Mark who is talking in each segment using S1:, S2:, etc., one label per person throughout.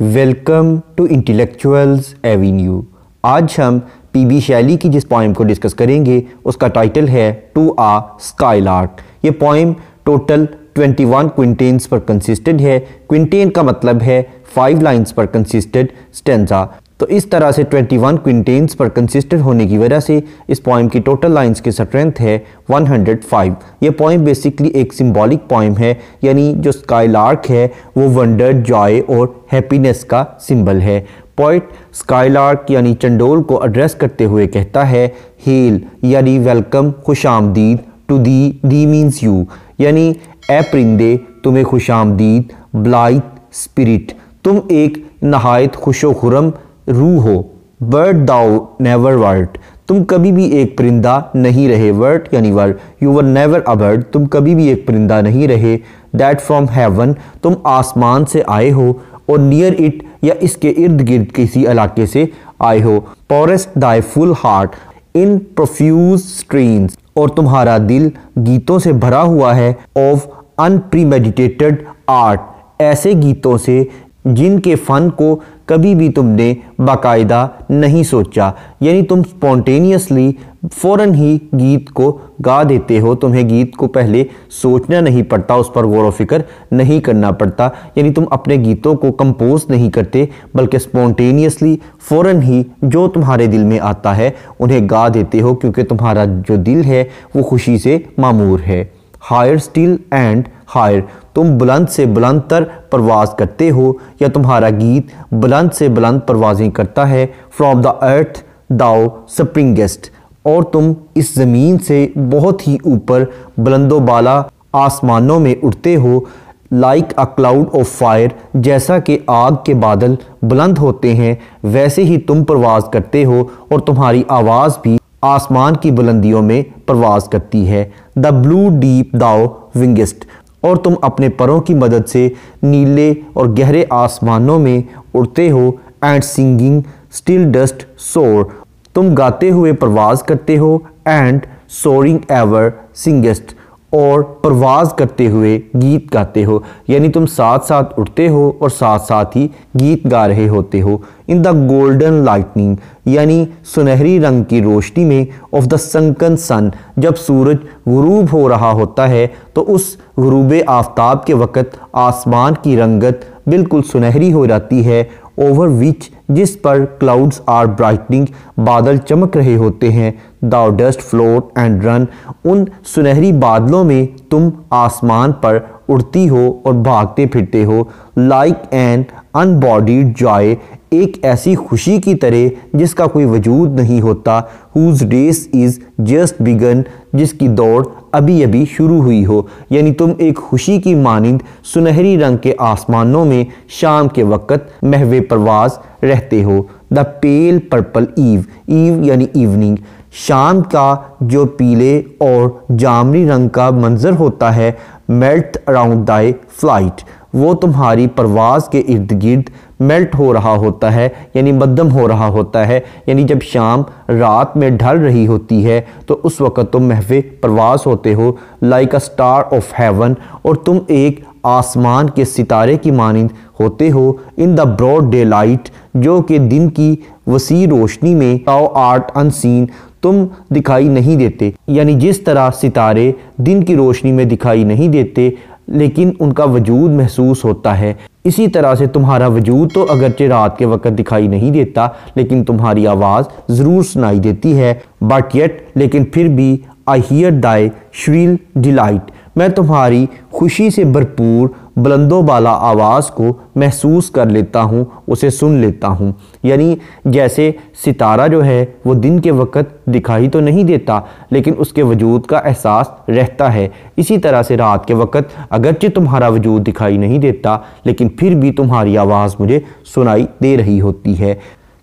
S1: Welcome to intellectuals Avenue. आज हम PB Shelley की जिस पोइम को डिस्कस करेंगे उसका टाइटल है टू आ स्काईलार्क। ये पोइम टोटल 21 क्विंटेन्स पर कंसिस्टेड है। क्विंटेन का मतलब है 5 लाइंस पर कंसिस्टेड स्टेंजा। तो इस तरह से 21 क्विंटेन्स पर कंसिस्टेड होने की वजह से इस पोइम की टोटल लाइंस की स्ट्रेंथ है 105। ये पोइम बेसिकली एक सिंबॉलिक पोइम है, यानी जो स्काईलार्क है वो वंडर, जॉय और हैप्पीनेस का सिंबल है। पोइट स्काईलार्क यानी चंडोल को एड्रेस करते हुए कहता है हेल यानी वेलकम, खुशामदीद, टू दी मीन्स यू, यानी ए परिंदे तुम्हें खुशामदीद, ब्लाइथ स्पिरिट तुम एक नहायत खुशो खुरम रूह हो, बर्ड दाउ नेवर वर्ट तुम कभी भी एक परिंदा नहीं रहे, वर्ट यानी word, you were never a bird तुम कभी भी एक परिंदा नहीं रहे, दैट फ्रॉम हेवन तुम आसमान से आए हो, और नियर इट या इसके इर्द गिर्द किसी इलाके से आए हो, पॉरेस्ट दाई फुल हार्ट इन प्रोफ्यूज स्ट्रीन्स और तुम्हारा दिल गीतों से भरा हुआ है, ऑफ अनप्रीमेडिटेटेड आर्ट ऐसे गीतों से जिनके फ़न को कभी भी तुमने बाकायदा नहीं सोचा, यानी तुम स्पॉन्टेनियसली फ़ौरन ही गीत को गा देते हो, तुम्हें गीत को पहले सोचना नहीं पड़ता, उस पर गौर व फिक्र नहीं करना पड़ता, यानी तुम अपने गीतों को कंपोज नहीं करते बल्कि स्पॉन्टेनियसली फ़ौरन ही जो तुम्हारे दिल में आता है उन्हें गा देते हो, क्योंकि तुम्हारा जो दिल है वो खुशी से मामूर है। हायर स्टिल एंड हायर तुम बुलंद से बुलंद तर परवाज़ करते हो, या तुम्हारा गीत बुलंद से बुलंद परवाज़ें करता है, फ्रॉम द अर्थ दाओ स्प्रिंगेस्ट और तुम इस ज़मीन से बहुत ही ऊपर बुलंदो बाला आसमानों में उड़ते हो, like a cloud of fire जैसा कि आग के बादल बुलंद होते हैं वैसे ही तुम परवाज़ करते हो, और तुम्हारी आवाज़ भी आसमान की बुलंदियों में परवाज़ करती है। द ब्लू डीप दाओ विंगेस्ट और तुम अपने परों की मदद से नीले और गहरे आसमानों में उड़ते हो, एंड सिंगिंग स्टिल डस्ट सोर तुम गाते हुए परवाज़ करते हो, एंड सोरिंग एवर सिंगेस्ट और परवाज़ करते हुए गीत गाते हो, यानी तुम साथ साथ उड़ते हो और साथ साथ ही गीत गा रहे होते हो। इन द गोल्डन लाइटनिंग यानी सुनहरी रंग की रोशनी में, ऑफ द संकन सन जब सूरज गुरूब हो रहा होता है तो उस गुरूब आफ्ताब के वक़्त आसमान की रंगत बिल्कुल सुनहरी हो जाती है, ओवर विच जिस पर क्लाउड्स आर ब्राइटनिंग बादल चमक रहे होते हैं, दाउ डस्ट फ्लोट एंड रन उन सुनहरी बादलों में तुम आसमान पर उड़ती हो और भागते फिरते हो, लाइक एन अनबॉडीड जॉय एक ऐसी खुशी की तरह जिसका कोई वजूद नहीं होता, whose race is just begun जिसकी दौड़ अभी अभी शुरू हुई हो, यानी तुम एक खुशी की मानिंद सुनहरी रंग के आसमानों में शाम के वक़्त महवे परवाज़ रहते हो। The pale purple eve, eve यानी इवनिंग, शाम का जो पीले और जामनी रंग का मंजर होता है, मेल्ट अराउंड दाई फ्लाइट वो तुम्हारी परवाज़ के इर्द गिर्द मेल्ट हो रहा होता है, यानी मध्यम हो रहा होता है, यानी जब शाम रात में ढल रही होती है तो उस वक़्त तुम महवे परवाज़ होते हो, like a star of haven और तुम एक आसमान के सितारे की मानिंद होते हो, in the broad daylight जो कि दिन की वसी रोशनी में, ताओ आर्ट अनसीन तुम दिखाई नहीं देते, यानी जिस तरह सितारे दिन की रोशनी में दिखाई नहीं देते लेकिन उनका वजूद महसूस होता है, इसी तरह से तुम्हारा वजूद तो अगरचे रात के वक़्त दिखाई नहीं देता लेकिन तुम्हारी आवाज़ ज़रूर सुनाई देती है, बट येट लेकिन फिर भी आई हियर दाई श्रील डिलाइट मैं तुम्हारी खुशी से भरपूर बुलंदो बाला आवाज़ को महसूस कर लेता हूँ, उसे सुन लेता हूँ, यानी जैसे सितारा जो है वो दिन के वक़्त दिखाई तो नहीं देता लेकिन उसके वजूद का एहसास रहता है, इसी तरह से रात के वक़्त अगरचे तुम्हारा वजूद दिखाई नहीं देता लेकिन फिर भी तुम्हारी आवाज़ मुझे सुनाई दे रही होती है।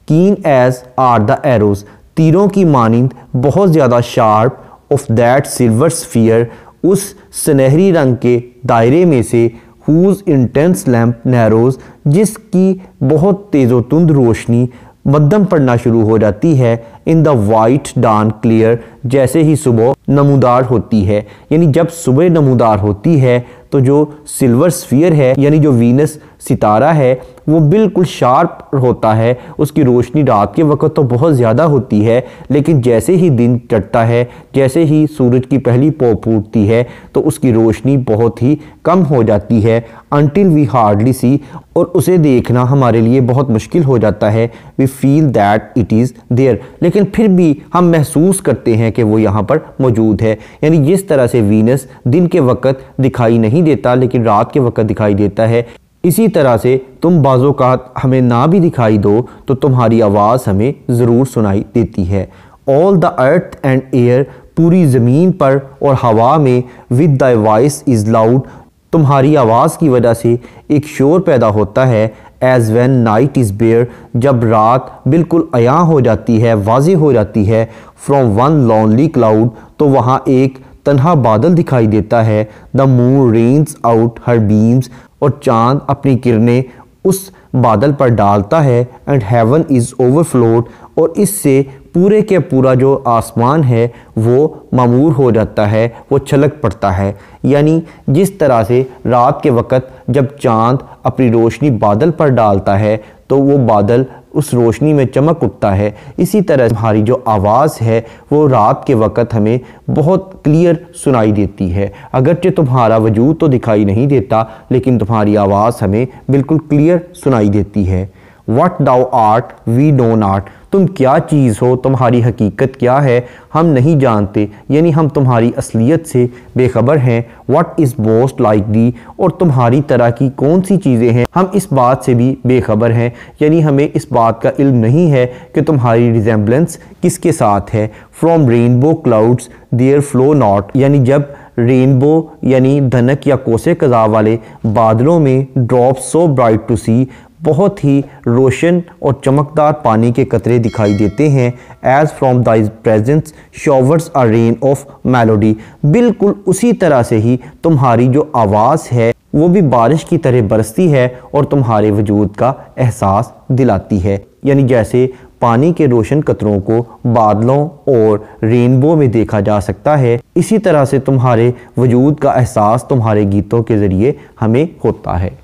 S1: कीन एज आर द एरोज तीरों की मानिंद बहुत ज़्यादा sharp, of that silver sphere उस सुनहरी रंग के दायरे में से, हुज इंटेंस लैम्प नैरोज जिसकी बहुत तेज़ोतुंद रोशनी मध्यम पड़ना शुरू हो जाती है, in the white dawn clear जैसे ही सुबह नमूदार होती है, यानी जब सुबह नमूदार होती है तो जो सिल्वर स्फीयर है यानी जो वीनस सितारा है वो बिल्कुल शार्प होता है। उसकी रोशनी रात के वक्त तो बहुत ज़्यादा होती है, लेकिन जैसे ही दिन चढ़ता है, जैसे ही सूरज की पहली पौ फूटती है तो उसकी रोशनी बहुत ही कम हो जाती है, अनटिल वी हार्डली सी, और उसे देखना हमारे लिए बहुत मुश्किल हो जाता है। We feel that it is there, लेकिन फिर भी हम महसूस करते हैं कि वो यहाँ पर मौजूद है। यानी जिस तरह से वीनस दिन के वक्त दिखाई नहीं देता लेकिन रात के वक्त दिखाई देता है, इसी तरह से तुम बाज़ोकात हमें ना भी दिखाई दो तो तुम्हारी आवाज़ हमें ज़रूर सुनाई देती है। All the earth and air, पूरी ज़मीन पर और हवा में, with the voice is loud, तुम्हारी आवाज़ की वजह से एक शोर पैदा होता है। As when night is bare, जब रात बिल्कुल अयां हो जाती है, वाज़े हो जाती है। फ्रॉम वन लॉनली क्लाउड, तो वहाँ एक तन्हा बादल दिखाई देता है। The moon rains out her beams, और चाँद अपनी किरणें उस बादल पर डालता है। एंड हेवन इज़ ओवरफ्लोड, और इससे पूरे के पूरा जो आसमान है वो मामूर हो जाता है, वो छलक पड़ता है। यानी जिस तरह से रात के वक़्त जब चाँद अपनी रोशनी बादल पर डालता है तो वो बादल उस रोशनी में चमक उठता है, इसी तरह हमारी जो आवाज़ है वो रात के वक़्त हमें बहुत क्लियर सुनाई देती है। अगरचे तुम्हारा वजूद तो दिखाई नहीं देता लेकिन तुम्हारी आवाज़ हमें बिल्कुल क्लियर सुनाई देती है। What thou art we know not, तुम क्या चीज़ हो, तुम्हारी हकीकत क्या है, हम नहीं जानते, यानी हम तुम्हारी असलियत से बेखबर हैं। What is most like the, और तुम्हारी तरह की कौन सी चीज़ें हैं, हम इस बात से भी बेखबर हैं, यानी हमें इस बात का इल्म नहीं है कि तुम्हारी रिजेम्बलेंस किसके साथ है। From rainbow clouds there flow not, यानी जब रेनबो यानी धनक या कोसे कज़ा वाले बादलों में ड्रॉप सो ब्राइट टू सी, बहुत ही रोशन और चमकदार पानी के कतरे दिखाई देते हैं। As from the presence showers a rain of melody, बिल्कुल उसी तरह से ही तुम्हारी जो आवाज़ है वो भी बारिश की तरह बरसती है और तुम्हारे वजूद का एहसास दिलाती है। यानी जैसे पानी के रोशन कतरों को बादलों और रेनबो में देखा जा सकता है, इसी तरह से तुम्हारे वजूद का एहसास तुम्हारे गीतों के ज़रिए हमें होता है।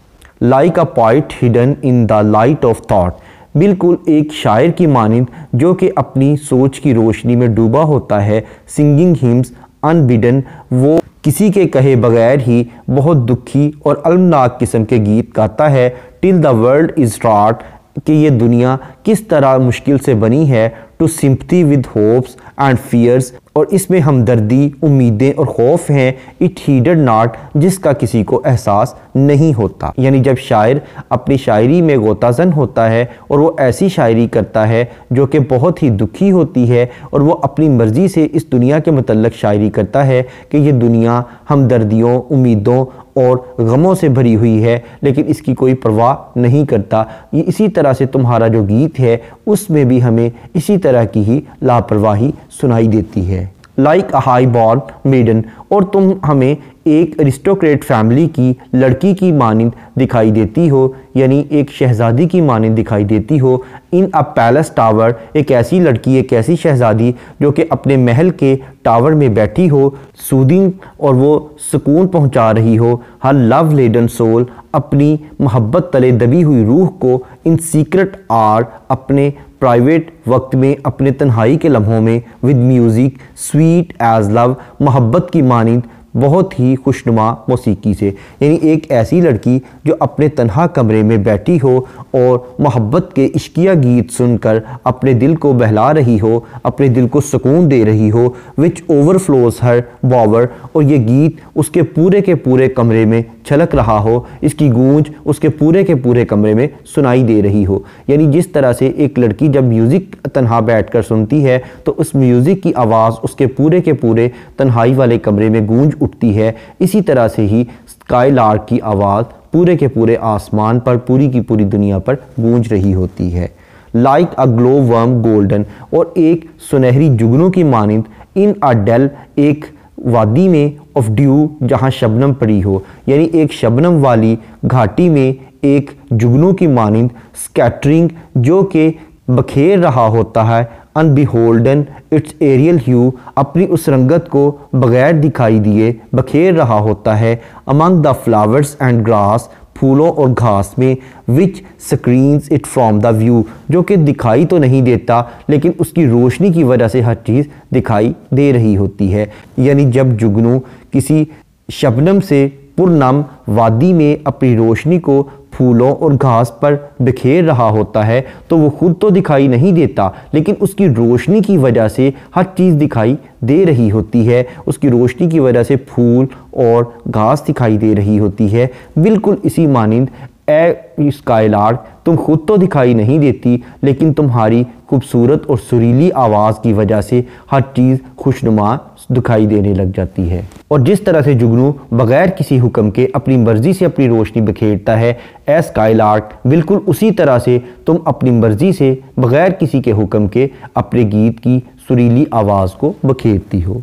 S1: Like a point hidden in the light of thought, बिल्कुल एक शायर की मानिंद जो कि अपनी सोच की रोशनी में डूबा होता है। सिंगिंग हिम्स अनबिडन, वो किसी के कहे बगैर ही बहुत दुखी और अलमनाक किस्म के गीत गाता है। Till the world is start, कि ये दुनिया किस तरह मुश्किल से बनी है। To sympathy with hopes and fears, और इसमें हमदर्दी, उम्मीदें और खौफ हैं। इट हीडेड नॉट, जिसका किसी को एहसास नहीं होता। यानी जब शायर अपनी शायरी में गोताज़न होता है और वो ऐसी शायरी करता है जो कि बहुत ही दुखी होती है और वो अपनी मर्ज़ी से इस दुनिया के मतलब शायरी करता है कि ये दुनिया हमदर्दियों, उम्मीदों और गमों से भरी हुई है, लेकिन इसकी कोई परवाह नहीं करता। ये इसी तरह से तुम्हारा जो गीत है उसमें भी हमें इसी तरह की ही लापरवाही सुनाई देती है। Like a high born maiden, और तुम हमें एक अरिस्टोक्रेट फैमिली की लड़की की मानिंद दिखाई देती हो, यानी एक शहज़ादी की मानिंद दिखाई देती हो। इन अ पैलेस टावर, एक ऐसी लड़की, एक ऐसी शहज़ादी जो कि अपने महल के टावर में बैठी हो, सूदिंग, और वो सुकून पहुंचा रही हो। हर लव लेडन सोल, अपनी मोहब्बत तले दबी हुई रूह को। इन सीक्रेट आर, अपने प्राइवेट वक्त में, अपने तन्हाई के लम्हों में। With music sweet as love, मोहब्बत की मानिंद बहुत ही खुशनुमा मौसीकी से, यानी एक ऐसी लड़की जो अपने तन्हा कमरे में बैठी हो और मोहब्बत के इश्किया गीत सुनकर अपने दिल को बहला रही हो, अपने दिल को सुकून दे रही हो। विच ओवरफ्लोज हर बॉवर, और ये गीत उसके पूरे के पूरे कमरे में छलक रहा हो, इसकी गूंज उसके पूरे के पूरे कमरे में सुनाई दे रही हो। यानी जिस तरह से एक लड़की जब म्यूज़िक तन्हा बैठकर सुनती है तो उस म्यूज़िक की आवाज़ उसके पूरे के पूरे तन्हाई वाले कमरे में गूंज उठती है, इसी तरह से ही स्काई लार्क की आवाज़ पूरे के पूरे आसमान पर, पूरी की पूरी दुनिया पर गूंज रही होती है। लाइक अ ग्लो वर्म गोल्डन, और एक सुनहरी जुगनू की मानिंद। इन अ डेल, एक वादी में। ऑफ ड्यू, जहाँ शबनम पड़ी हो, यानी एक शबनम वाली घाटी में एक जुगनू की मानिंद। स्कैटरिंग, जो कि बखेर रहा होता है। अनबिहोल्डन इट्स एरियल ह्यू, अपनी उस रंगत को बगैर दिखाई दिए बखेर रहा होता है। Among the flowers and grass, फूलों और घास में, which screens it from the view, जो कि दिखाई तो नहीं देता लेकिन उसकी रोशनी की वजह से हर चीज़ दिखाई दे रही होती है। यानी जब जुगनू किसी शबनम से पुरनम वादी में अपनी रोशनी को फूलों और घास पर बिखेर रहा होता है तो वो खुद तो दिखाई नहीं देता लेकिन उसकी रोशनी की वजह से हर चीज़ दिखाई दे रही होती है। उसकी रोशनी की वजह से फूल और घास दिखाई दे रही होती है। बिल्कुल इसी मानिंद ए स्काईलार्क, तुम खुद तो दिखाई नहीं देती लेकिन तुम्हारी खूबसूरत और सुरीली आवाज़ की वजह से हर चीज़ खुशनुमा दिखाई देने लग जाती है। और जिस तरह से जुगनू बगैर किसी हुक्म के अपनी मर्ज़ी से अपनी रोशनी बिखेरता है, ए स्काईलार्क, बिल्कुल उसी तरह से तुम अपनी मर्ज़ी से बगैर किसी के हुक्म के अपने गीत की सुरीली आवाज़ को बिखेरती हो।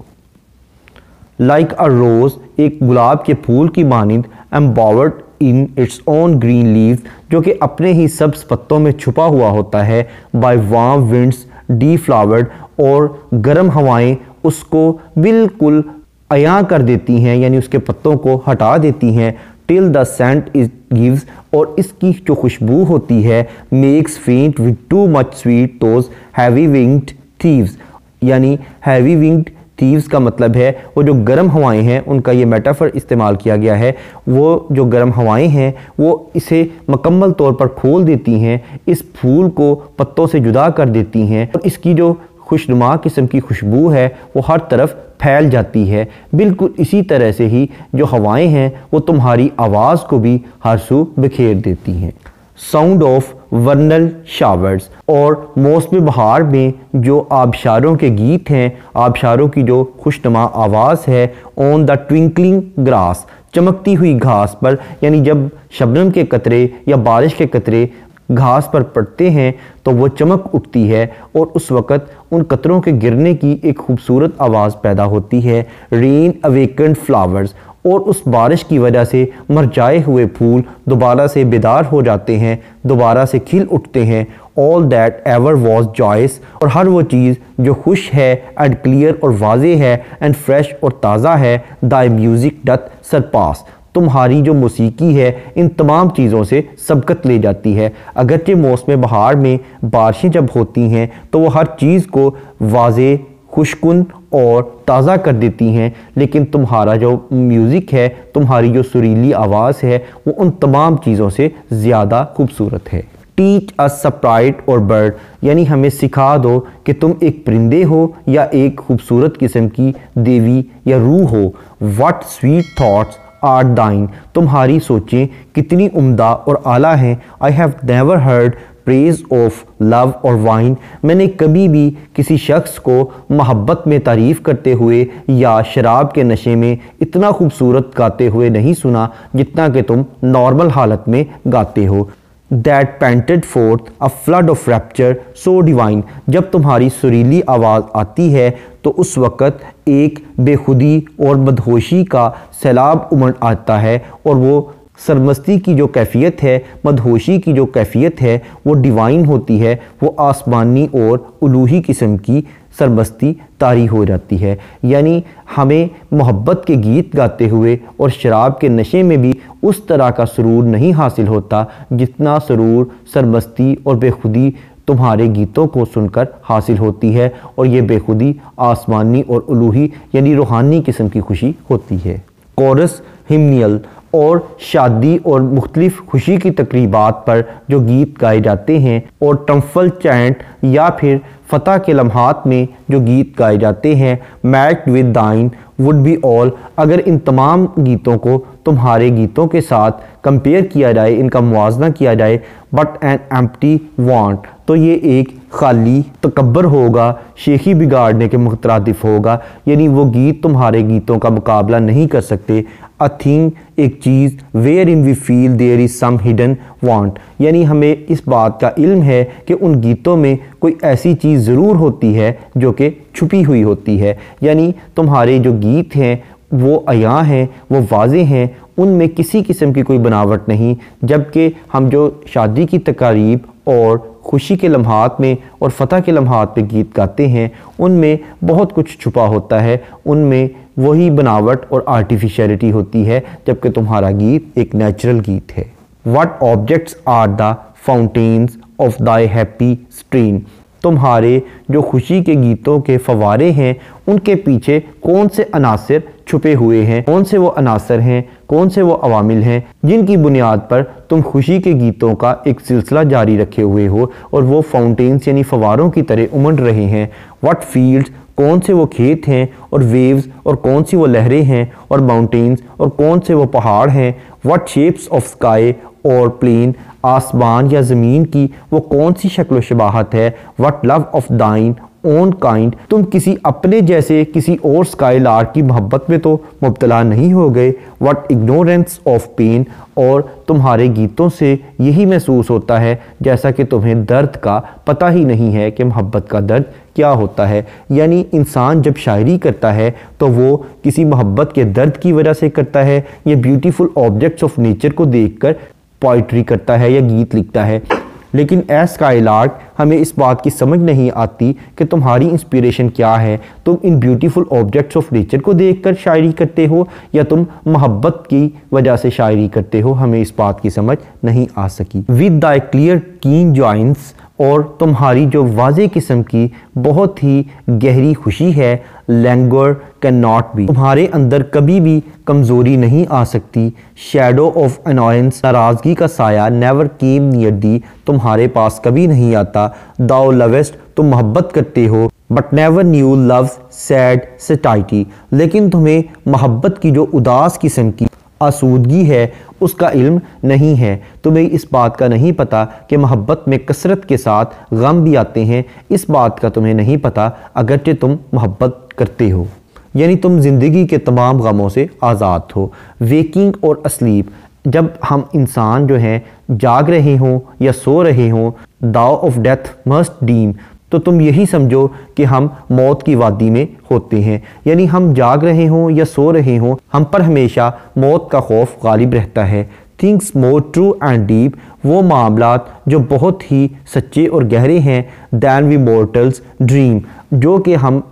S1: लाइक अ रोज़, एक गुलाब के फूल की मानिंद, embowered in its own green leaves, जो कि अपने ही सब्ज पत्तों में छुपा हुआ होता है, बाय वार्म विंड्स डीफ्लावर्ड, और गर्म हवाएं उसको बिल्कुल अयां कर देती हैं, यानी उसके पत्तों को हटा देती हैं। Till the sent it gives, और इसकी जो खुशबू होती है, मेक्स फेंट with too much sweet those heavy winged thieves, यानी हैवी विंग्ड थीव्स का मतलब है वो जो गर्म हवाएं हैं, उनका ये मेटाफर इस्तेमाल किया गया है। वो जो गर्म हवाएं हैं वो इसे मुकम्मल तौर पर खोल देती हैं, इस फूल को पत्तों से जुदा कर देती हैं और इसकी जो खुशनुमा किस्म की खुशबू है वो हर तरफ फैल जाती है। बिल्कुल इसी तरह से ही जो हवाएं हैं वो तुम्हारी आवाज़ को भी हर सू बिखेर देती हैं। साउंड ऑफ वर्नल शावर्स, और मौसम बहार में जो आबशारों के गीत हैं, आबशारों की जो खुशनुमा आवाज़ है, ऑन द ट्विंकलिंग ग्रास, चमकती हुई घास पर, यानी जब शबनम के कतरे या बारिश के कतरे घास पर पड़ते हैं तो वो चमक उठती है और उस वक़्त उन कतरों के गिरने की एक खूबसूरत आवाज़ पैदा होती है। रेन अवेकन्ड फ्लावर्स, और उस बारिश की वजह से मरझाए हुए फूल दोबारा से बेदार हो जाते हैं, दोबारा से खिल उठते हैं। All that ever was joyous, और हर वो चीज़ जो खुश है एंड क्लियर और वाजे है एंड फ्रेश और ताज़ा है, दाई म्यूज़िक डथ सरपास, तुम्हारी जो मौसीकी है इन तमाम चीज़ों से सबकत ले जाती है। अगरचे मौसम बहार में बारिशें जब होती हैं तो वो हर चीज़ को वाजे, खुशकुन और ताज़ा कर देती हैं, लेकिन तुम्हारा जो म्यूज़िक है, तुम्हारी जो सुरीली आवाज़ है, वो उन तमाम चीज़ों से ज़्यादा खूबसूरत है। टीच अ स्प्राइट और बर्ड, यानी हमें सिखा दो कि तुम एक परिंदे हो या एक खूबसूरत किस्म की देवी या रूह हो। व्हाट स्वीट थॉट्स आर दाइन, तुम्हारी सोचें कितनी उम्दा और आला हैं। I have never heard praise of love और वाइन, मैंने कभी भी किसी शख्स को मोहब्बत में तारीफ़ करते हुए या शराब के नशे में इतना खूबसूरत गाते हुए नहीं सुना जितना कि तुम नॉर्मल हालत में गाते हो। That painted fourth a flood of rapture so divine, जब तुम्हारी सुरीली आवाज़ आती है तो उस वक़्त एक बेखुदी और मदहोशी का सैलाब उमड़ आता है, और वो सरमस्ती की जो कैफियत है, मदहोशी की जो कैफियत है वो डिवाइन होती है, वो आसमानी और उलूही किस्म की सरमस्ती तारी हो जाती है। यानी हमें मोहब्बत के गीत गाते हुए और शराब के नशे में भी उस तरह का सुरूर नहीं हासिल होता जितना सुरूर सरमस्ती और बेखुदी तुम्हारे गीतों को सुनकर हासिल होती है, और ये बेखुदी आसमानी और उलूही यानी रूहानी किस्म की खुशी होती है। कोरस हिमनियल, और शादी और मुख्तलिफ खुशी की तकरीबात पर जो गीत गाए जाते हैं, और टम्फल चैंट या फिर फ़तह के लम्हात में जो गीत गाए जाते हैं, मैट विद दाइन वुड बी ऑल, अगर इन तमाम गीतों को तुम्हारे गीतों के साथ कंपेयर किया जाए, इनका मुआवजा किया जाए, बट एन एम्प्टी वांट, तो ये एक खाली तकब्बर होगा, शेखी बिगाड़ने के मुतरादिफ होगा, यानी वो गीत तुम्हारे गीतों का मुकाबला नहीं कर सकते। अ थिंग, एक चीज़, wherein we feel there is some hidden want, यानी हमें इस बात का इल्म है कि उन गीतों में कोई ऐसी चीज़ ज़रूर होती है जो कि छुपी हुई होती है। यानी तुम्हारे जो गीत हैं वो अयां हैं, वो वाज़े हैं, उनमें किसी किस्म की कोई बनावट नहीं, जबकि हम जो शादी की तकारीब और खुशी के लम्हात में और फ़तह के लम्हात में गीत गाते हैं उनमें बहुत कुछ छुपा होता है, उनमें वही बनावट और आर्टिफिशियलिटी होती है, जबकि तुम्हारा गीत एक नेचुरल गीत है। What objects are the fountains of thy happy stream, तुम्हारे जो खुशी के गीतों के फवारे हैं उनके पीछे कौन से अनासर छुपे हुए हैं, कौन से वो अनासर हैं, कौन से वो अवामिल हैं जिनकी बुनियाद पर तुम खुशी के गीतों का एक सिलसिला जारी रखे हुए हो और वो फाउंटेन्स यानी फवारों की तरह उमड़ रहे हैं। व्हाट फील्ड्स, कौन से वो खेत हैं, और वेव्स, और कौन सी वो लहरें हैं, और माउंटेन्स, और कौन से वो पहाड़ हैं। व्हाट शेप्स ऑफ स्काई और प्लेन, आसमान या ज़मीन की वो कौन सी शक्ल व शबाहत है। व्हाट लव ऑफ दाइन ओन काइंड, तुम किसी अपने जैसे किसी और स्काई लार्क की मोहब्बत में तो मुब्तला नहीं हो गए। व्हाट इग्नोरेंस ऑफ पेन, और तुम्हारे गीतों से यही महसूस होता है जैसा कि तुम्हें दर्द का पता ही नहीं है कि मोहब्बत का दर्द क्या होता है। यानी इंसान जब शायरी करता है तो वो किसी मोहब्बत के दर्द की वजह से करता है या ब्यूटीफुल ऑब्जेक्ट्स ऑफ नेचर को देखकर पोइट्री करता है या गीत लिखता है। लेकिन एज स्काईलार्क हमें इस बात की समझ नहीं आती कि तुम्हारी इंस्पिरेशन क्या है। तुम इन ब्यूटीफुल ऑब्जेक्ट्स ऑफ नेचर को देखकर शायरी करते हो या तुम मोहब्बत की वजह से शायरी करते हो, हमें इस बात की समझ नहीं आ सकी। विद द क्लियर कीन जॉइंट्स, और तुम्हारी जो वाज़े किस्म की बहुत ही गहरी खुशी है। लैंग्वेज कैन नॉट बी, तुम्हारे अंदर कभी भी कमज़ोरी नहीं आ सकती। शैडो ऑफ अनॉयंस, नाराज़गी का साया नेवर केम नियर दी, तुम्हारे पास कभी नहीं आता। दाओ लवेस्ट, तुम मोहब्बत करते हो, but never knew loves sad satiety, लेकिन तुम्हें मोहब्बत की जो उदास किस्म की आसूदगी है उसका इल्म नहीं है। तुम्हें इस बात का नहीं पता कि मोहब्बत में कसरत के साथ गम भी आते हैं, इस बात का तुम्हें नहीं पता अगरचे तुम मोहब्बत करते हो। यानी तुम ज़िंदगी के तमाम गमों से आज़ाद हो। वेकिंग और अस्लीप, जब हम इंसान जो हैं जाग रहे हों या सो रहे हों, दाव ऑफ डेथ मस्ट डीम, तो तुम यही समझो कि हम मौत की वादी में होते हैं। यानी हम जाग रहे हों या सो रहे हों, हम पर हमेशा मौत का खौफ गालिब रहता है। Things more true and deep, वो मामलात जो बहुत ही सच्चे और गहरे हैं। दैन वी मोर्टल्स ड्रीम, जो कि हम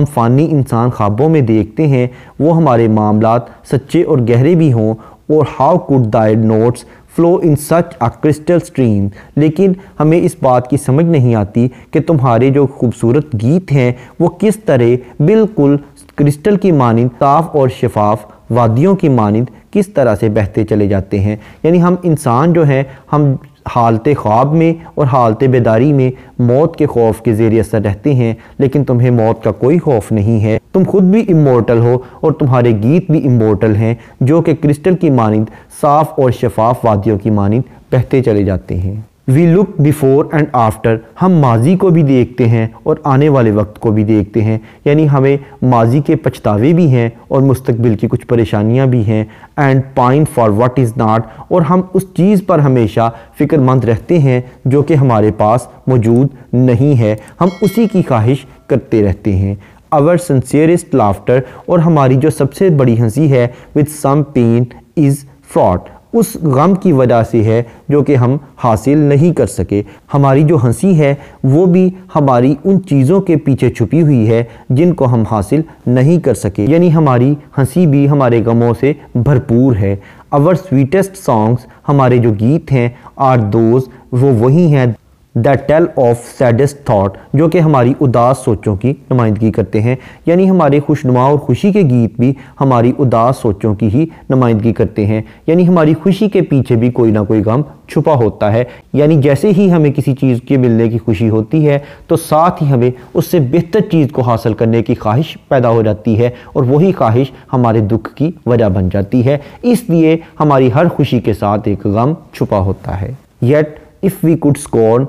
S1: फ़ानी इंसान ख्वाबों में देखते हैं, वो हमारे मामलात सच्चे और गहरे भी हों। और how could Dai notes flow in such a crystal stream, लेकिन हमें इस बात की समझ नहीं आती कि तुम्हारे जो खूबसूरत गीत हैं वो किस तरह बिल्कुल क्रिस्टल की मानिंद साफ़ और शफाफ वादियों की मानिंद किस तरह से बहते चले जाते हैं। यानी हम इंसान जो हैं हम हालत ख्वाब में और हालत बेदारी में मौत के खौफ के ज़ेर असर रहते हैं, लेकिन तुम्हें मौत का कोई खौफ नहीं है। तुम खुद भी इमोर्टल हो और तुम्हारे गीत भी इमोर्टल हैं जो कि क्रिस्टल की मानिंद साफ़ और शफाफ वादियों की मानिंद बहते चले जाते हैं। We look before and after, हम माजी को भी देखते हैं और आने वाले वक्त को भी देखते हैं। यानी हमें माजी के पछतावे भी हैं और मुस्तकबिल की कुछ परेशानियां भी हैं। And pine for what is not, और हम उस चीज़ पर हमेशा फ़िक्रमंद रहते हैं जो कि हमारे पास मौजूद नहीं है, हम उसी की ख्वाहिश करते रहते हैं। आवर सिंसियरेस्ट लाफ्टर, और हमारी जो सबसे बड़ी हंसी है, with some pain is fraught, उस गम की वजह से है जो कि हम हासिल नहीं कर सके। हमारी जो हंसी है वो भी हमारी उन चीज़ों के पीछे छुपी हुई है जिनको हम हासिल नहीं कर सके। यानी हमारी हंसी भी हमारे गमों से भरपूर है। आवर स्वीटेस्ट सॉन्ग्स, हमारे जो गीत हैं, आर दोज, वो वही हैं that tell of saddest thought, जो कि हमारी उदास सोचों की नुमाइंदगी करते हैं। यानी हमारे खुशनुमा और खुशी के गीत भी हमारी उदास सोचों की ही नुमाइंदगी करते हैं। यानी हमारी खुशी के पीछे भी कोई ना कोई गम छुपा होता है। यानी जैसे ही हमें किसी चीज़ के मिलने की खुशी होती है तो साथ ही हमें उससे बेहतर चीज़ को हासिल करने की ख्वाहिश पैदा हो जाती है और वही ख्वाहिश हमारे दुख की वजह बन जाती है। इसलिए हमारी हर खुशी के साथ एक गम छुपा होता है। Yet if we could scorn,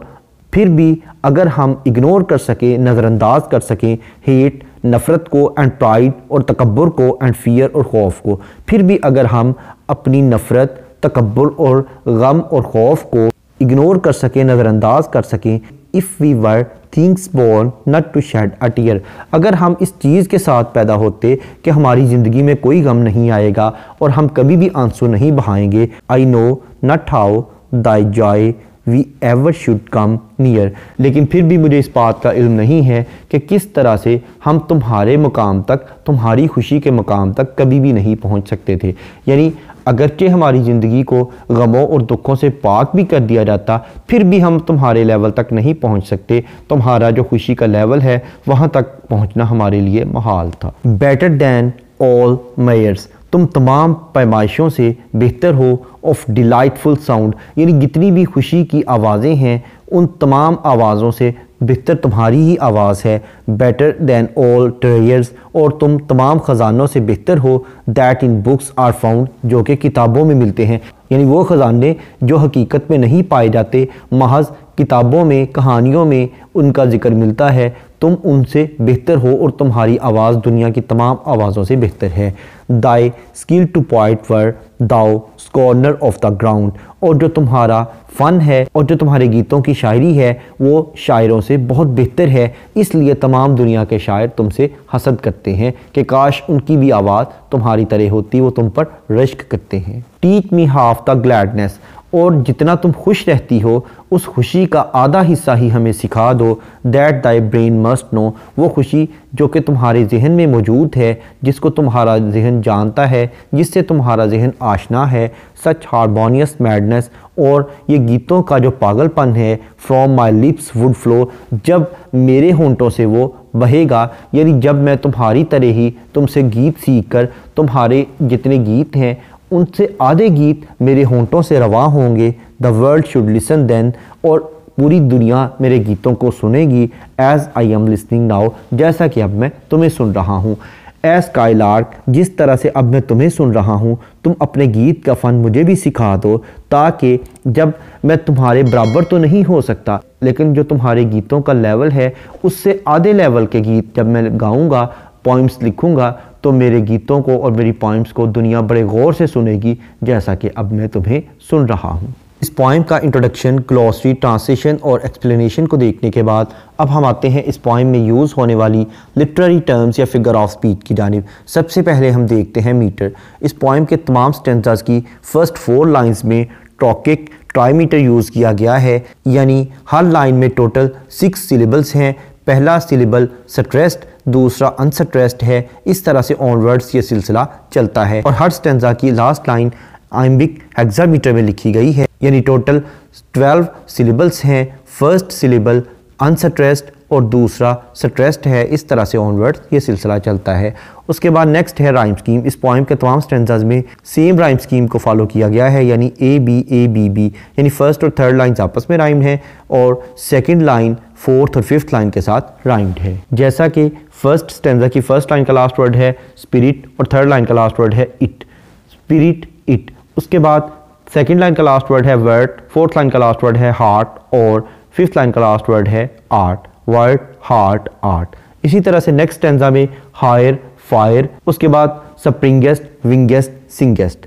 S1: फिर भी अगर हम इग्नोर कर सकें, नज़रअंदाज कर सकें हेट, नफ़रत को, एंड प्राइड, और तकब्बुर को, एंड फियर, और खौफ को, फिर भी अगर हम अपनी नफ़रत, तकब्बुर और गम और खौफ को इग्नोर कर सकें, नज़रअंदाज कर सकें। If we were things born not to shed a tear, अगर हम इस चीज़ के साथ पैदा होते कि हमारी ज़िंदगी में कोई गम नहीं आएगा और हम कभी भी आंसू नहीं बहाएंगे। I know not how thy joy we ever should come near, लेकिन फिर भी मुझे इस बात का इल्म नहीं है कि किस तरह से हम तुम्हारे मुकाम तक, तुम्हारी खुशी के मुकाम तक कभी भी नहीं पहुंच सकते थे। यानी अगरचे हमारी ज़िंदगी को गमों और दुखों से पाक भी कर दिया जाता, फिर भी हम तुम्हारे लेवल तक नहीं पहुंच सकते। तुम्हारा जो खुशी का लेवल है वहां तक पहुंचना हमारे लिए मुहाल था। बेटर दैन ऑल मेयर्स, तुम तमाम पैमाइशों से बेहतर हो। ऑफ डिलाइटफुल साउंड, यानी जितनी भी खुशी की आवाज़ें हैं उन तमाम आवाज़ों से बेहतर तुम्हारी ही आवाज़ है। बेटर दैन ऑल ट्रेयर्स, और तुम तमाम ख़जानों से बेहतर हो। That in books are found, जो कि किताबों में मिलते हैं, यानी वो ख़जाने जो हकीकत में नहीं पाए जाते, महज किताबों में, कहानियों में उनका जिक्र मिलता है। तुम उनसे बेहतर हो और तुम्हारी आवाज़ दुनिया की तमाम आवाज़ों से बेहतर है। दाई स्किल टू पॉइंट वर दाओ स्कॉर्नर ऑफ द ग्राउंड, और जो तुम्हारा फ़न है और जो तुम्हारे गीतों की शायरी है वो शायरों से बहुत बेहतर है। इसलिए तमाम दुनिया के शायर तुमसे हसद करते हैं कि काश उनकी भी आवाज़ तुम्हारी तरह होती, वो तुम पर रश्क करते हैं। Teach me half the gladness, और जितना तुम खुश रहती हो उस खुशी का आधा हिस्सा ही हमें सिखा दो। That thy brain must know, वो खुशी जो कि तुम्हारे जहन में मौजूद है, जिसको तुम्हारा जहन जानता है, जिससे तुम्हारा जहन आशना है। सच हारमोनियस मैडनेस, और ये गीतों का जो पागलपन है। From my lips would flow, जब मेरे होंठों से वो बहेगा, यानी जब मैं तुम्हारी तरह ही तुमसे गीत सीख कर, तुम्हारे जितने गीत हैं उनसे आधे गीत मेरे होंठों से रवां होंगे। The world should listen then, और पूरी दुनिया मेरे गीतों को सुनेगी। As I am listening now, जैसा कि अब मैं तुम्हें सुन रहा हूँ। एज स्काईलार्क, जिस तरह से अब मैं तुम्हें सुन रहा हूँ, तुम अपने गीत का फ़न मुझे भी सिखा दो, ताकि जब मैं तुम्हारे बराबर तो नहीं हो सकता, लेकिन जो तुम्हारे गीतों का लेवल है उससे आधे लेवल के गीत जब मैं गाऊँगा, पॉइम्स लिखूँगा, तो मेरे गीतों को और मेरी पॉइम्स को दुनिया बड़े गौर से सुनेगी, जैसा कि अब मैं तुम्हें सुन रहा हूँ। इस पॉइम का इंट्रोडक्शन, ग्लॉसरी, ट्रांसलेशन और एक्सप्लेनेशन को देखने के बाद अब हम आते हैं इस पॉइम में यूज़ होने वाली लिटरेरी टर्म्स या फिगर ऑफ स्पीच की जानिब। सबसे पहले हम देखते हैं मीटर। इस पॉइम के तमाम स्टेंजास की फर्स्ट 4 लाइन्स में ट्रॉकिक ट्राईमीटर यूज़ किया गया है, यानी हर लाइन में टोटल 6 सिलेबल्स हैं। पहला सिलेबल स्ट्रेस्ड, दूसरा अनस्ट्रेस्ड है। इस तरह से ऑनवर्ड्स ये सिलसिला चलता है, और हर स्टेंजा की लास्ट लाइन आइम्बिक हेक्सामीटर में लिखी गई है, यानी टोटल 12 सिलेबल्स हैं। फर्स्ट सिलेबल अनस्ट्रेस्ड और दूसरा स्ट्रेस्ड है। इस तरह से ऑनवर्ड्स ये सिलसिला चलता है। उसके बाद नेक्स्ट है राइम स्कीम। इस पॉइम के तमाम स्टेंजाज में सेम राइम स्कीम को फॉलो किया गया है, यानी ए बी बी, यानी फर्स्ट और थर्ड लाइन्स आपस में राइम है और सेकंड लाइन फोर्थ और फिफ्थ लाइन के साथ राइम्ड है। जैसा कि फर्स्ट स्टेंजा की फर्स्ट लाइन का लास्ट वर्ड है स्पिरिट और थर्ड लाइन का लास्ट वर्ड है इट, स्पिरिट इट। उसके बाद सेकंड लाइन का लास्ट वर्ड है वर्ड, फोर्थ लाइन का लास्ट वर्ड है हार्ट और फिफ्थ लाइन का लास्ट वर्ड है आर्ट, वर्ड हार्ट आर्ट। इसी तरह से नेक्स्ट स्टेंजा में हायर फायर, उसके बाद springest wingest singest.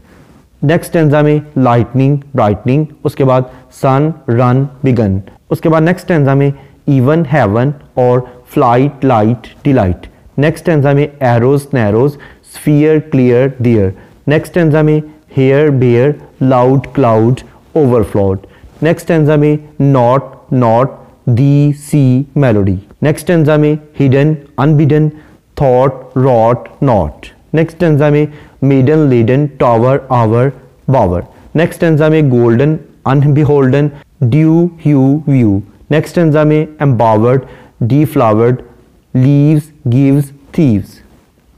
S1: Next stanza में लाइटनिंग ब्राइटनिंग, उसके बाद सन रन बिगन। उसके बाद नेक्स्ट स्टेंजा में इवन हेवन और flight light delight. Next stanza में arrows narrows, sphere clear dear. Next stanza में hair bare, loud cloud overflowed. Next stanza में not not, the see melody. Next stanza में hidden unbidden, thought wrought not. Next stanza में maiden laden, tower hour bower. Next stanza में golden unbeholden, dew hue view. Next stanza में embowered deflowered, leaves gives thieves.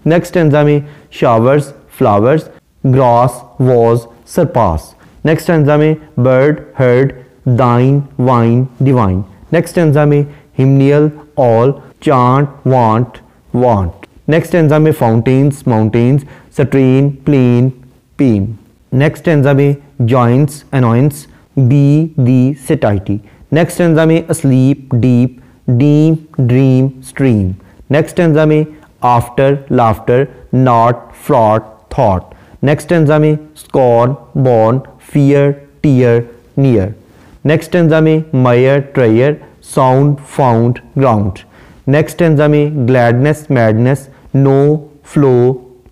S1: Next stanza में showers flowers, grass was surpass. Next stanza में bird heard, thine wine divine. Next stanza में hymeneal all, chant vaunt want. Next stanza में fountains mountains, strain plain pain. Next stanza में joints annoyance, be thee satiety. Next stanza में asleep deep, deem dream stream. Next stanza में after laughter, not fraught thought. Next stanza में scorn born, fear tear near. Next stanza में measure treasure, sound found ground. Next stanza में gladness madness, know flow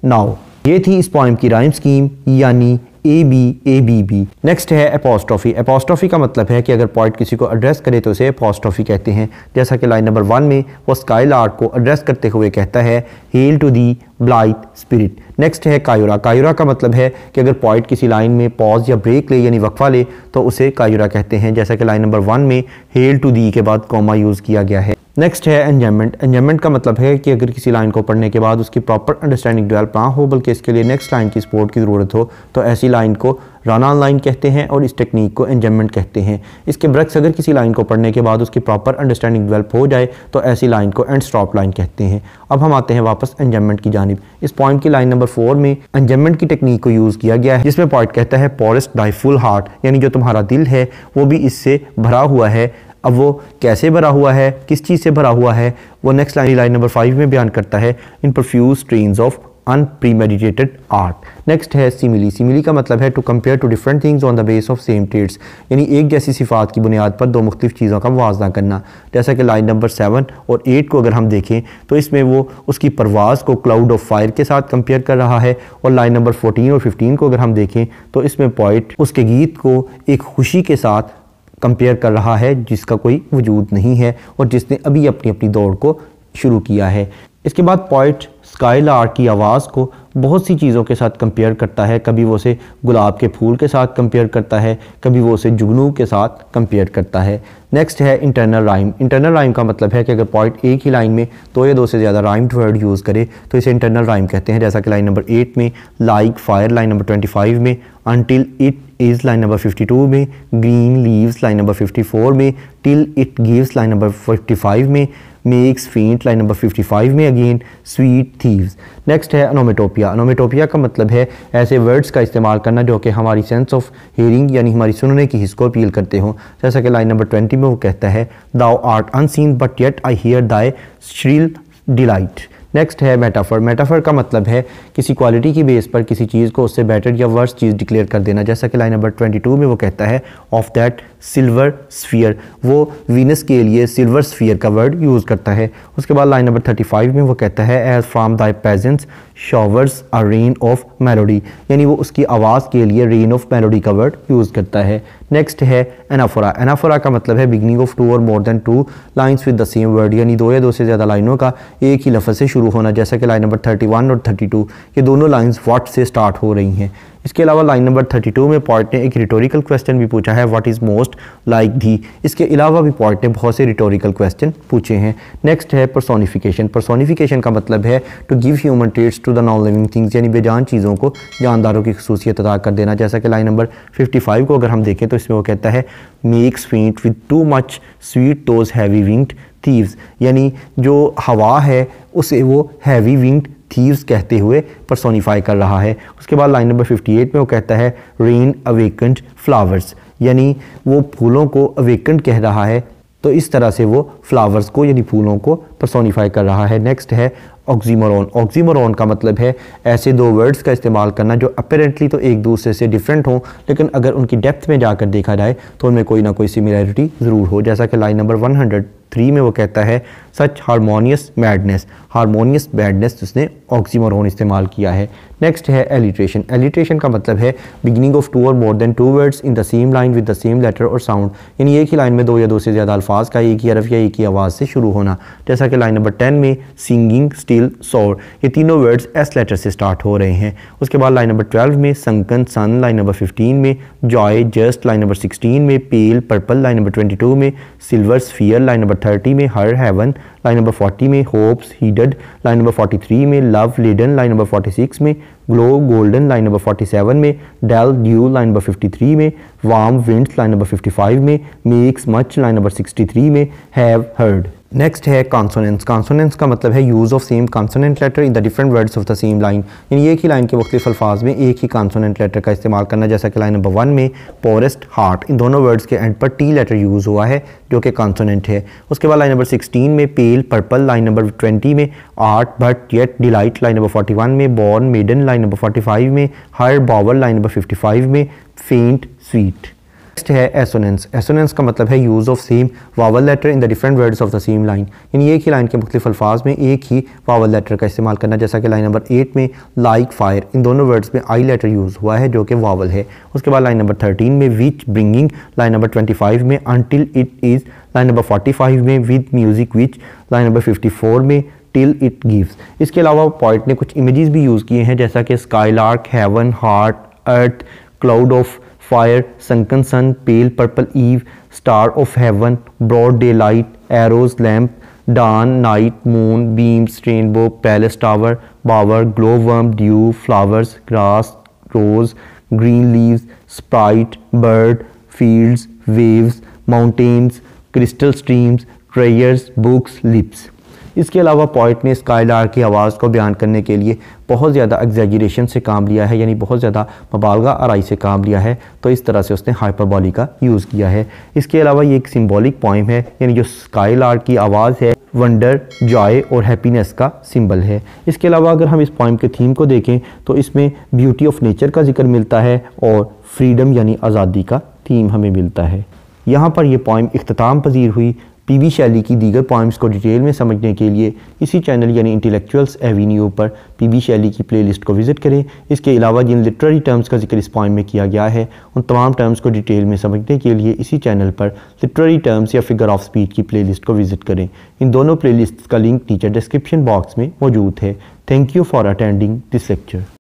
S1: now. ये थी इस poem की rhyme scheme, यानी ABABB। Next है apostrophe. Apostrophe का मतलब है कि अगर पोइट किसी को एड्रेस करे तो उसे एपोस्ट्रॉफी कहते हैं। जैसा कि लाइन नंबर 1 में वो स्काईलार्क को एड्रेस करते हुए कहता है hail to thee blithe spirit. Next है कायुरा। कायुरा का मतलब है कि अगर पोइट किसी लाइन में पॉज या ब्रेक ले यानी वक्फा ले तो उसे कायुरा कहते हैं। जैसा कि लाइन नंबर 1 में हेल टू दी के बाद कॉमा यूज़ किया गया है। नेक्स्ट है एंजाइनमेंट। एंजाइनमेंट का मतलब है कि अगर किसी लाइन को पढ़ने के बाद उसकी प्रॉपर अंडरस्टैंडिंग डेवलप ना हो बल्कि इसके लिए नेक्स्ट लाइन की सपोर्ट की ज़रूरत हो तो ऐसी लाइन को रन ऑन लाइन कहते हैं और इस टेक्निक को एंजाइनमेंट कहते हैं। इसके बरक्स अगर किसी लाइन को पढ़ने के बाद उसकी प्रॉपर अंडरस्टैंडिंग डेवलप हो जाए तो ऐसी लाइन को एंड स्टॉप लाइन कहते हैं। अब हम आते हैं वापस एंजाइनमेंट की जानिब। इस पॉइंट की लाइन नंबर 4 में एंजाइनमेंट की टेक्निक को यूज़ किया गया है जिसमें पॉइंट कहता है पोरेस्ट डाई फुल हार्ट, यानी जो तुम्हारा दिल है वो भी इससे भरा हुआ है। अब वो कैसे भरा हुआ है, किस चीज़ से भरा हुआ है, वो नेक्स्ट लाइन नंबर 5 में बयान करता है in profuse strains of unpremeditated art. Next है सिमिली। सिमिली का मतलब है to compare two different things on the base of same traits, यानी एक जैसी सिफात की बुनियाद पर दो मुख्तलिफ चीज़ों का मुवाजना करना। जैसा कि लाइन नंबर 7 और 8 को अगर हम देखें तो इसमें वो उसकी परवाज़ को क्लाउड ऑफ फायर के साथ कंपेयर कर रहा है और लाइन नंबर 14 और 15 को अगर हम देखें तो इसमें पोइट उसके गीत को एक खुशी के साथ कंपेयर कर रहा है जिसका कोई वजूद नहीं है और जिसने अभी अपनी अपनी दौड़ को शुरू किया है। इसके बाद पोइट स्काईलार्क की आवाज़ को बहुत सी चीज़ों के साथ कंपेयर करता है। कभी वो उसे गुलाब के फूल के साथ कंपेयर करता है, कभी वो उसे जुगनू के साथ कंपेयर करता है। नेक्स्ट है इंटरनल राइम। इंटरनल राइम का मतलब है कि अगर पोइट एक ही लाइन में दो या दो से ज़्यादा राइम्ड वर्ड यूज़ करे तो इसे इंटरनल राइम कहते हैं। जैसा कि लाइन नंबर 8 में लाइक फायर, लाइन नंबर 25 में until it is, line number 52 में ग्रीन लीव्स, लाइन नंबर 54 में till it gives, line number 55 में मेक्स फेंट, लाइन नंबर 55 में अगेन स्वीट थीव्स। नेक्स्ट है अनोमेटोपिया। अनोमेटोपिया का मतलब है ऐसे वर्ड्स का इस्तेमाल करना जो कि हमारी सेंस ऑफ हियरिंग यानी हमारी सुनने की हिस्स को अपील करते हों। जैसा कि लाइन नंबर 20 में वो कहता है thou art unseen but yet I hear thy shrill delight. Next है मेटाफर। मेटाफर का मतलब है किसी क्वालिटी की बेस पर किसी चीज़ को उससे बेटर या वर्स चीज़ डिक्लेयर कर देना। जैसा कि लाइन नंबर 22 में वो कहता है ऑफ दैट सिल्वर स्फीयर, वो वीनस के लिए सिल्वर स्फीयर का वर्ड यूज़ करता है। उसके बाद लाइन नंबर 35 में वो कहता है as from thy pageants showers a rain of melody, यानी वो उसकी आवाज़ के लिए रेन ऑफ मेलोडी का वर्ड यूज़ करता है। नेक्स्ट है एनाफोरा। एनाफोरा का मतलब है beginning of two or more than two lines with the same word, यानी दो या दो से ज़्यादा लाइनों का एक ही लफ्ज़ से शुरू होना। जैसा कि लाइन नंबर 31 और 32 ये दोनों लाइन्स व्हाट से स्टार्ट हो रही हैं। इसके अलावा लाइन नंबर 32 में पोइट ने एक रिटोरिकल क्वेश्चन भी पूछा है what is most like the. इसके अलावा भी पोइट ने बहुत से रिटोरिकल क्वेश्चन पूछे हैं। नेक्स्ट है पर्सोनिफिकेशन। पर्सोनिफिकेशन का मतलब है to give human traits to the non living things, यानी बेजान चीज़ों को जानदारों की खसूसियत अदा कर देना। जैसा कि लाइन नंबर 55 को अगर हम देखें तो इसमें वो कहता है मेक्स फेंट with too much sweet those heavy winged thieves, यानी जो हवा है उसे वो हैवी विंग्ड थीव्स कहते हुए पर्सोनिफाई कर रहा है। उसके बाद लाइन नंबर 58 में वो कहता है रेन अवेकेंड फ्लावर्स, यानी वो फूलों को अवेकेंड कह रहा है तो इस तरह से वो फ्लावर्स को यानी फूलों को पर्सोनिफाई कर रहा है। नेक्स्ट है ऑक्सीमोरॉन। ऑक्सीमोरॉन का मतलब है ऐसे दो वर्ड्स का इस्तेमाल करना जो अपेरेंटली तो एक दूसरे से डिफरेंट हों लेकिन अगर उनकी डेप्थ में जाकर देखा जाए तो उनमें कोई ना कोई सिमिलैरिटी ज़रूर हो। जैसा कि लाइन नंबर 103 में वो कहता है सच हारमोनियस मैडनेस। हारमोनियस मैडनेस उसने ऑक्सीमोरॉन इस्तेमाल किया है। नेक्स्ट है एलिट्रेशन। एलिट्रेशन का मतलब है beginning of two or more than two words in the same line with the same letter or sound, यानी एक ही लाइन में दो या दो से ज़्यादा अल्फाज का एक ही हरफ या एक ही आवाज़ से शुरू होना। जैसा कि लाइन नंबर 10 में सिंगिंग स्टिल सोर, ये तीनों वर्ड्स एस लेटर से स्टार्ट हो रहे हैं। उसके बाद लाइन नंबर 12 में संकन सन, लाइन नंबर 15 में जॉय जस्ट, लाइन नंबर 16 में पेल पर्पल, लाइन नंबर 22 में सिल्वर स्फीयर, लाइन नंबर 30 में हर हेवन, लाइन नंबर 40 में होप्स हीडेड, लाइन नंबर 43 में लव लिडन, लाइन नंबर 46 में ग्लो गोल्डन, लाइन नंबर 47 में डेल ड्यू, लाइन नंबर 53 में warm winds, line number 55 में makes much, line number 63 में have heard. Next है consonants. Consonants का मतलब है use of same consonant letter in the different words of the same line, यानी एक ही लाइन के मुख्तलिफ अल्फाज में एक ही कॉन्सोनेंट लेटर का इस्तेमाल करना। जैसा कि लाइन नंबर 1 में पोरेस्ट हार्ट, इन दोनों वर्ड्स के एंड पर टी लेटर यूज़ हुआ है जो कि कॉन्सोनेंट है। उसके बाद लाइन नंबर 16 में पेल पर्पल, लाइन नंबर 20 में art but yet delight, line number 41 में बॉर्न मेडन, लाइन नंबर 45 में हर बावल, लाइन नंबर 55 में फेंट स्वीट। नेक्स्ट है एसोनेंस। एसोनेंस का मतलब है use of same vowel letter in the different words of the same line, यानी एक ही लाइन के मुख्तलिफ अल्फाज में एक ही वावल लेटर का इस्तेमाल करना, जैसा कि लाइन नंबर 8 में लाइक फायर, इन दोनों वर्ड्स में आई लेटर यूज़ हुआ है जो कि वावल है। उसके बाद लाइन नंबर 13 में विच ब्रिंगिंग, लाइन नंबर 25 में until it is, line number 45 में with music which, line number 54 में टिल इट गिव्स। इसके अलावा पोइट ने कुछ इमेजेस भी यूज़ किए हैं, जैसा कि skylark, heaven, heart, earth, cloud of fire, sunken sun, pale purple eve, star of heaven, broad daylight, arrows, lamp, dawn, night, moon, beams, rainbow, palace tower, bower, glowworm, dew, flowers, grass, rose, green leaves, sprite, bird, fields, waves, mountains, crystal streams, prayers, books, lips। इसके अलावा poet ने skylark की आवाज़ को बयान करने के लिए बहुत ज़्यादा एग्जैजरेशन से काम लिया है, यानी बहुत ज़्यादा मुबालगा आराई से काम लिया है, तो इस तरह से उसने हाइपरबोलिक का यूज़ किया है। इसके अलावा ये एक सिंबॉलिक पोइम है, यानी जो स्काईलार्क की आवाज़ है वंडर, जॉय और हैप्पीनेस का सिंबल है। इसके अलावा अगर हम इस पोइम के थीम को देखें तो इसमें ब्यूटी ऑफ नेचर का जिक्र मिलता है और फ्रीडम यानी आज़ादी का थीम हमें मिलता है। यहाँ पर यह पोइम इख्तिताम पजीर हुई। पीबी शैली की दीगर पोइम्स को डिटेल में समझने के लिए इसी चैनल यानी इंटेलेक्चुअल्स एवेन्यू पर पीबी शैली की प्लेलिस्ट को विज़िट करें। इसके अलावा जिन लिटरेरी टर्म्स का जिक्र इस पोइम में किया गया है उन तमाम टर्म्स को डिटेल में समझने के लिए इसी चैनल पर लिटरेरी टर्म्स या फिगर ऑफ स्पीच की प्लेलिस्ट को विज़िट करें। इन दोनों प्लेलिस्ट का लिंक नीचे डिस्क्रिप्शन बॉक्स में मौजूद है। Thank you for attending this lecture.